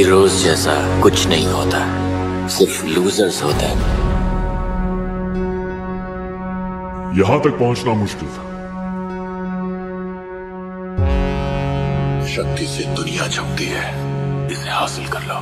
Heroes जैसा कुछ नहीं होता, सिर्फ लूजर्स होते हैं। यहां तक पहुंचना मुश्किल था। शक्ति से दुनिया झुकती है, इसे हासिल कर लो।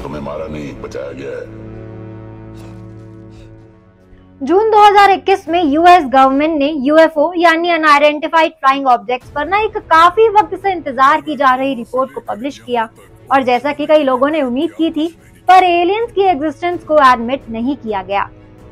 तुम्हें मारा नहीं, बचाया गया है। जून 2021 में यूएस गवर्नमेंट ने यूएफओ यानी अनआइडेंटिफाइड फ्लाइंग ऑब्जेक्ट्स पर ना एक काफी वक्त से इंतजार की जा रही रिपोर्ट को पब्लिश किया। और जैसा कि कई लोगों ने उम्मीद की थी, पर एलियंस की एग्जिस्टेंस को एडमिट नहीं किया गया।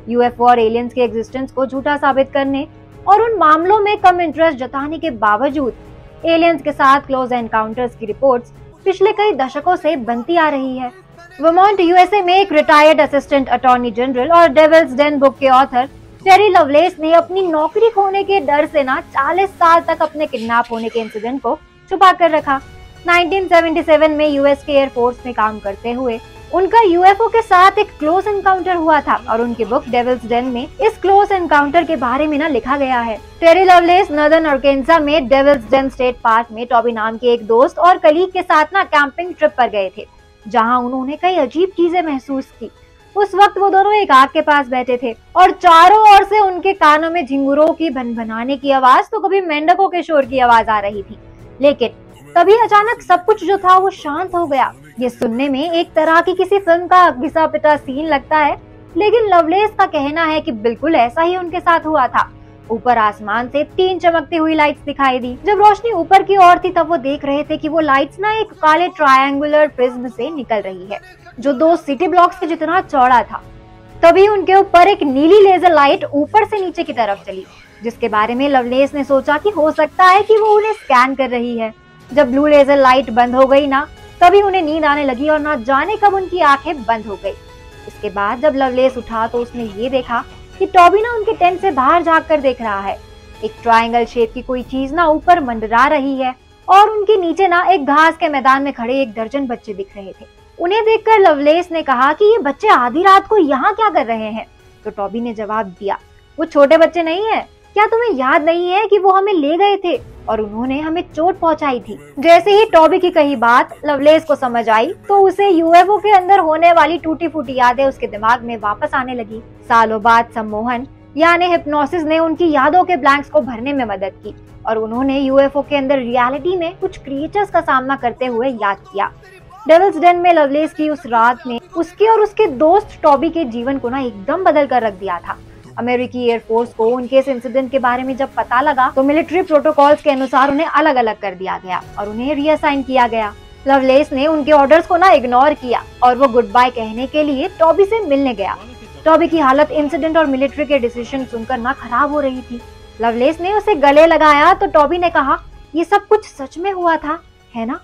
यूएफओ और एलियंस के एग्जिस्टेंस को झूठा साबित करने और उन मामलों में कम इंटरेस्ट जताने के बावजूद एलियंस के साथ क्लोज एनकाउंटर्स की रिपोर्ट्स पिछले कई दशकों से बनती आ रही है। वर्मोंट यूएसए में एक रिटायर्ड असिस्टेंट अटॉर्नी जनरल और डेविल्स डेन बुक के ऑथर टेरी लवलेस ने अपनी नौकरी खोने के डर से ना 40 साल तक अपने किडनैप होने के इंसिडेंट को छुपा कर रखा। 1977 में यूएस के एयरफोर्स में काम करते हुए उनका यूएफओ के साथ एक क्लोज एनकाउंटर हुआ था और उनकी बुक डेविल्स डेन में इस क्लोज एनकाउंटर के बारे में ना लिखा गया है। टेरी लवलेस नॉर्दर्न आर्कांसा में डेविल्स डेन स्टेट पार्क में टॉबी नाम के एक दोस्त और कलीग के साथ ना कैंपिंग ट्रिप पर गए थे, जहां उन्होंने कई अजीब चीजें महसूस की। उस वक्त वो दोनों एक आग के पास बैठे थे और चारों ओर से उनके कानों में झिंगुरों की भनभनाने की आवाज तो कभी मेंढकों के शोर की आवाज आ रही थी। लेकिन तभी अचानक सब कुछ जो था वो शांत हो गया। ये सुनने में एक तरह की किसी फिल्म का घिसा पिटा सीन लगता है, लेकिन लवलेस का कहना है कि बिल्कुल ऐसा ही उनके साथ हुआ था। ऊपर आसमान से 3 चमकती हुई लाइट्स दिखाई दी। जब रोशनी ऊपर की ओर थी तब वो देख रहे थे कि वो लाइट्स ना एक काले ट्रायंगुलर प्रिज्म से निकल रही है, जो 2 सिटी ब्लॉक्स के जितना चौड़ा था। तभी उनके ऊपर एक नीली लेजर लाइट ऊपर से नीचे की तरफ चली, जिसके बारे में लवलेस ने सोचा कि हो सकता है कि वो उन्हें स्कैन कर रही है। जब ब्लू लेजर लाइट बंद हो गई ना, तभी उन्हें नींद आने लगी और ना जाने कब उनकी आंखें बंद हो गई। इसके बाद जब लवलेस उठा तो उसने ये देखा कि टॉबी ना उनके टेंट से बाहर झांक कर देख रहा है। एक ट्रायंगल शेप की कोई चीज ना ऊपर मंडरा रही है और उनके नीचे ना एक घास के मैदान में खड़े 1 दर्जन बच्चे दिख रहे थे। उन्हें देखकर लवलेस ने कहा कि ये बच्चे आधी रात को यहाँ क्या कर रहे हैं? तो टॉबी ने जवाब दिया, वो छोटे बच्चे नहीं है, क्या तुम्हें याद नहीं है कि वो हमें ले गए थे और उन्होंने हमें चोट पहुंचाई थी। जैसे ही टॉबी की कही बात लवलेस को समझ आई तो उसे यूएफओ के अंदर होने वाली टूटी फूटी यादें उसके दिमाग में वापस आने लगी। सालों बाद सम्मोहन यानी हिप्नोसिस ने उनकी यादों के ब्लैंक्स को भरने में मदद की और उन्होंने यूएफओ के अंदर रियलिटी में कुछ क्रिएचर्स का सामना करते हुए याद किया। डेविल्स डेन में लवलेस की उस रात ने उसके और उसके दोस्त टॉबी के जीवन को ना एकदम बदल कर रख दिया था। अमेरिकी एयरफोर्स को उनके इस इंसिडेंट के बारे में जब पता लगा तो मिलिट्री प्रोटोकॉल्स के अनुसार उन्हें अलग अलग कर दिया गया और उन्हें रीअसाइन किया गया। लवलेस ने उनके ऑर्डर्स को ना इग्नोर किया और वो गुड बाय कहने के लिए टॉबी से मिलने गया। टॉबी की हालत इंसिडेंट और मिलिट्री के डिसीजन सुनकर ना खराब हो रही थी। लवलेस ने उसे गले लगाया तो टॉबी ने कहा, ये सब कुछ सच में हुआ था, है ना?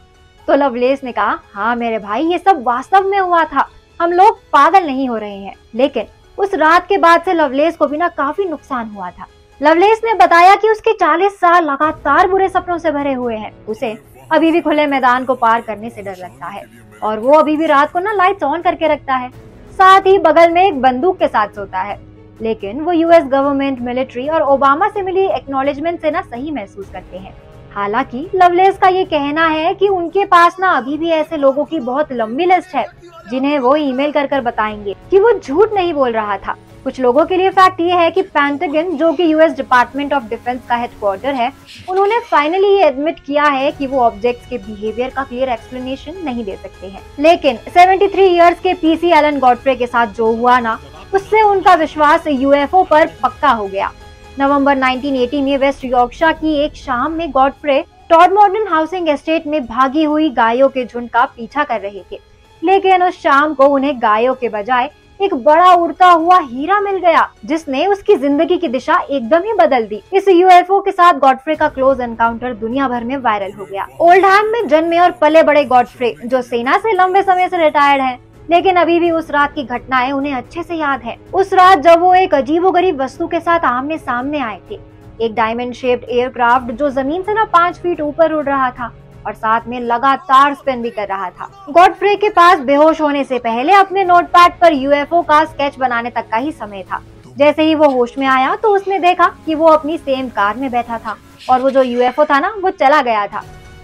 तो लवलेस ने कहा, हाँ मेरे भाई, ये सब वास्तव में हुआ था, हम लोग पागल नहीं हो रहे हैं। लेकिन उस रात के बाद से लवलेस को भी ना काफी नुकसान हुआ था। लवलेस ने बताया कि उसके 40 साल लगातार बुरे सपनों से भरे हुए हैं। उसे अभी भी खुले मैदान को पार करने से डर लगता है और वो अभी भी रात को ना लाइट्स ऑन करके रखता है, साथ ही बगल में एक बंदूक के साथ सोता है। लेकिन वो यूएस गवर्नमेंट, मिलिट्री और ओबामा से मिली एक्नॉलेजमेंट से ना सही महसूस करते हैं। हालांकि लवलेस का ये कहना है कि उनके पास ना अभी भी ऐसे लोगों की बहुत लंबी लिस्ट है जिन्हें वो ईमेल कर बताएंगे कि वो झूठ नहीं बोल रहा था। कुछ लोगों के लिए फैक्ट ये है कि पेंटागन, जो कि यूएस डिपार्टमेंट ऑफ डिफेंस का हेडक्वार्टर है, उन्होंने फाइनली ये एडमिट किया है कि वो ऑब्जेक्ट्स के बिहेवियर का क्लियर एक्सप्लेनेशन नहीं दे सकते हैं। लेकिन 73 इयर्स के पीसी एलन गॉडफ्रे के साथ जो हुआ ना, उससे उनका विश्वास यूएफओ पर पक्का हो गया। नवंबर 1980 में वेस्ट यॉर्कशायर की एक शाम में गॉडफ्रे टॉडमॉर्टन हाउसिंग एस्टेट में भागी हुई गायों के झुंड का पीछा कर रहे थे। लेकिन उस शाम को उन्हें गायों के बजाय एक बड़ा उड़ता हुआ हीरा मिल गया, जिसने उसकी जिंदगी की दिशा एकदम ही बदल दी। इस यूएफओ के साथ गॉडफ्रे का क्लोज एनकाउंटर दुनिया भर में वायरल हो गया। ओल्डहैम में जन्मे और पले बड़े गॉडफ्रे, जो सेना से लंबे समय से रिटायर्ड हैं, लेकिन अभी भी उस रात की घटनाएं उन्हें अच्छे से याद है। उस रात जब वो एक अजीबोगरीब वस्तु के साथ आमने सामने आए थे, एक डायमंड शेप्ड एयरक्राफ्ट जो जमीन से ना 5 फीट ऊपर उड़ रहा था और साथ में लगातार स्पिन भी कर रहा था। गॉडफ्रे के पास बेहोश होने से पहले अपने नोटपैड पर यूएफओ का स्केच बनाने तक का ही समय था। जैसे ही वो होश में आया तो उसने देखा कि वो अपनी सेम कार में बैठा था और वो जो यूएफओ था ना, वो चला गया था।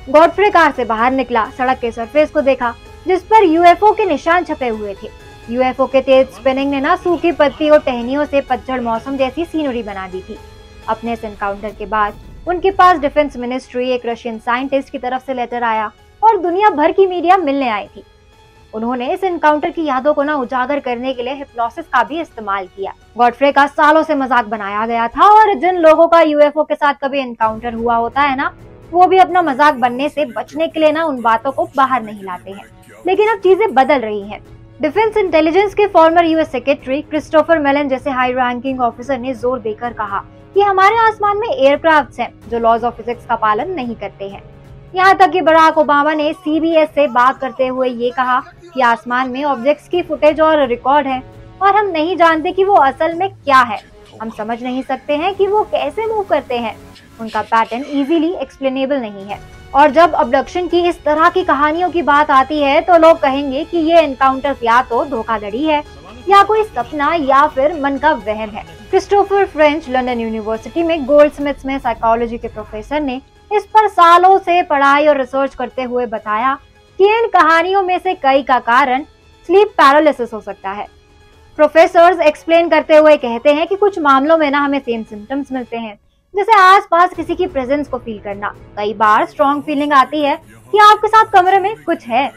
गॉडफ्रे कार से बाहर निकला, सड़क के सरफेस को देखा जिस पर यूएफओ के निशान छपे हुए थे। यूएफओ के तेज स्पिनिंग ने ना सूखी पत्ती और टहनियों से पतझड़ मौसम जैसी सीनरी बना दी थी। अपने इस एनकाउंटर के बाद उनके पास डिफेंस मिनिस्ट्री, एक रशियन साइंटिस्ट की तरफ से लेटर आया और दुनिया भर की मीडिया मिलने आई थी। उन्होंने इस एनकाउंटर की यादों को ना उजागर करने के लिए हिप्नोसिस का भी इस्तेमाल किया। गॉडफ्रे का सालों से मजाक बनाया गया था और जिन लोगों का यूएफओ के साथ कभी एनकाउंटर हुआ होता है ना, वो भी अपना मजाक बनने से बचने के लिए ना उन बातों को बाहर नहीं लाते हैं। लेकिन अब चीजें बदल रही हैं। डिफेंस इंटेलिजेंस के former US secretary Christopher Mellon जैसे हाई रैंकिंग ऑफिसर ने जोर देकर कहा कि हमारे आसमान में एयरक्राफ्ट्स हैं जो लॉज ऑफ फिजिक्स का पालन नहीं करते हैं। यहाँ तक कि बराक ओबामा ने सीबीएस से बात करते हुए ये कहा कि आसमान में ऑब्जेक्ट्स की फुटेज और रिकॉर्ड है और हम नहीं जानते कि वो असल में क्या है। हम समझ नहीं सकते हैं कि वो कैसे मूव करते हैं। उनका पैटर्न इजीली एक्सप्लेनेबल नहीं है। और जब अबडक्शन की इस तरह की कहानियों की बात आती है तो लोग कहेंगे कि ये एनकाउंटर या तो धोखाधड़ी है या कोई सपना या फिर मन का वहम है। क्रिस्टोफर फ्रेंच लंदन यूनिवर्सिटी में गोल्डस्मिथ्स में साइकोलॉजी के प्रोफेसर ने इस पर सालों से पढ़ाई और रिसर्च करते हुए बताया कि इन कहानियों में से कई का कारण स्लीप पैरालिसिस हो सकता है। प्रोफेसर्स एक्सप्लेन करते हुए कहते हैं कि कुछ मामलों में ना हमें सेम सिम्टम्स मिलते हैं, जैसे आसपास किसी की प्रेजेंस को फील करना। कई बार स्ट्रॉन्ग फीलिंग आती है कि आपके साथ कमरे में कुछ है।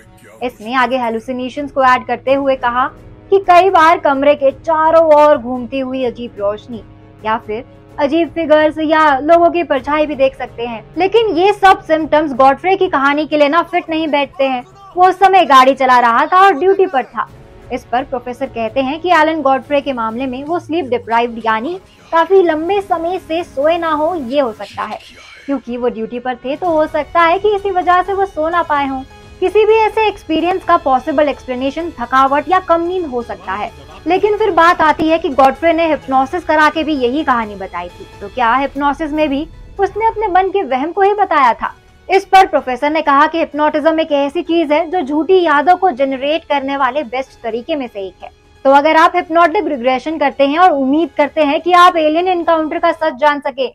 इसने आगे हेलुसिनेशंस को ऐड करते हुए कहा कि कई बार कमरे के चारों ओर घूमती हुई अजीब रोशनी या फिर अजीब फिगर्स या लोगों की परछाई भी देख सकते हैं। लेकिन ये सब सिम्टम्स गॉडफ्रे की कहानी के लिए ना फिट नहीं बैठते हैं। वो उस समय गाड़ी चला रहा था और ड्यूटी पर था। इस पर प्रोफेसर कहते हैं कि एलन गॉडफ्रे के मामले में वो स्लीप डिप्राइव्ड यानी काफी लंबे समय से सोए ना हो, ये हो सकता है। क्योंकि वो ड्यूटी पर थे तो हो सकता है कि इसी वजह से वो सो ना पाए हों। किसी भी ऐसे एक्सपीरियंस का पॉसिबल एक्सप्लेनेशन थकावट या कम नींद हो सकता है। लेकिन फिर बात आती है कि गॉडफ्रे ने हिप्नोसिस करा के भी यही कहानी बताई थी, तो क्या हिप्नोसिस में भी उसने अपने मन के वहम को ही बताया था? इस पर प्रोफेसर ने कहा कि हिप्नोटिज्म एक ऐसी चीज है जो झूठी यादों को जनरेट करने वाले बेस्ट तरीके में से एक है। तो अगर आप हिप्नोटिक रिग्रेशन करते हैं और उम्मीद करते हैं कि आप एलियन एनकाउंटर का सच जान सके,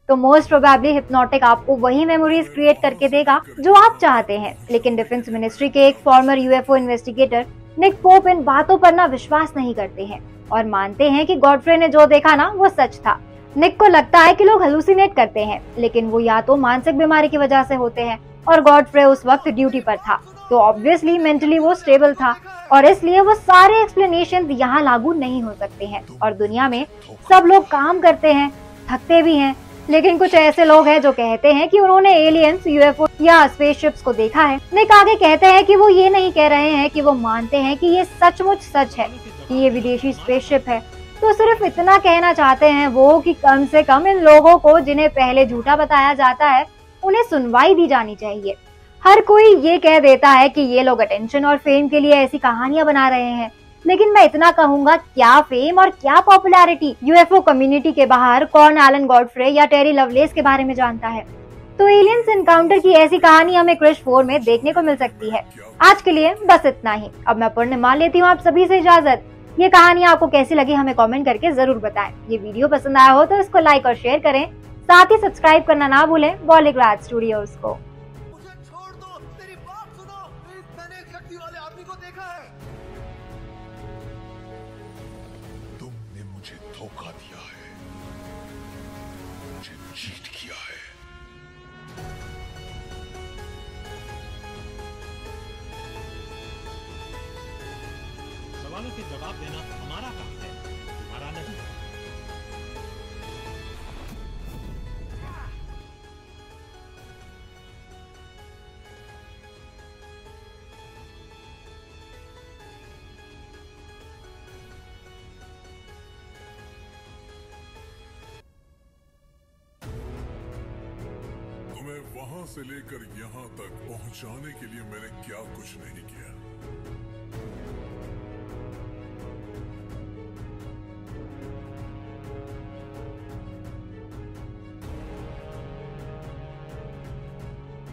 तो मोस्ट प्रोबेबली हिप्नोटिक आपको वही मेमोरीज क्रिएट करके देगा जो आप चाहते हैं। लेकिन डिफेंस मिनिस्ट्री के एक former UFO investigator Nick Pope इन बातों पर ना विश्वास नहीं करते हैं और मानते हैं कि गॉडफ्रे ने जो देखा ना वो सच था। निक को लगता है कि लोग हेलुसिनेट करते हैं, लेकिन वो या तो मानसिक बीमारी की वजह से होते हैं और गॉडफ्रे उस वक्त ड्यूटी पर था, तो ऑब्वियसली मेंटली वो स्टेबल था और इसलिए वो सारे एक्सप्लेनेशन यहाँ लागू नहीं हो सकते हैं। और दुनिया में सब लोग काम करते हैं, थकते भी हैं, लेकिन कुछ ऐसे लोग हैं जो कहते हैं कि उन्होंने एलियंस, यूएफओ या स्पेसशिप्स को देखा है। निक आगे कहते हैं कि वो ये नहीं कह रहे हैं कि वो मानते हैं कि ये सचमुच सच है कि ये विदेशी स्पेसशिप है, तो सिर्फ इतना कहना चाहते हैं वो कि कम से कम इन लोगों को जिन्हें पहले झूठा बताया जाता है उन्हें सुनवाई दी जानी चाहिए। हर कोई ये कह देता है कि ये लोग अटेंशन और फेम के लिए ऐसी कहानियां बना रहे हैं, लेकिन मैं इतना कहूंगा, क्या फेम और क्या पॉपुलैरिटी। यूएफओ कम्युनिटी के बाहर कौन एलन गॉडफ्रे या टेरी लवलेस के बारे में जानता है? तो एलियंस एनकाउंटर की ऐसी कहानी हमें क्रिश 4 में देखने को मिल सकती है। आज के लिए बस इतना ही। अब मैं पूर्णिमा लेती हूँ आप सभी से इजाजत। ये कहानी आपको कैसी लगी हमें कमेंट करके जरूर बताएं। ये वीडियो पसंद आया हो तो इसको लाइक और शेयर करें, साथ ही सब्सक्राइब करना ना भूलें बॉलीग्राड स्टूडियोज को। मुझे छोड़ दो, तेरी बात सुनो, मैंने एक शक्ति वाले आदमी को देखा है। तुमने मुझे धोखा दिया है, मुझे चीट किया है। सवालों के जवाब देना हमारा काम है, तुम्हारा नहीं। तुम्हें वहां से लेकर यहां तक पहुंचाने के लिए मैंने क्या कुछ नहीं किया।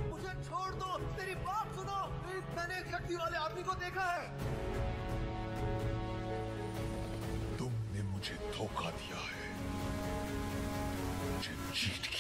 मुझे छोड़ दो, तेरी बात सुनो, मैंने एक शक्ति वाले आदमी को देखा है। तुमने मुझे धोखा दिया है, मुझे चीट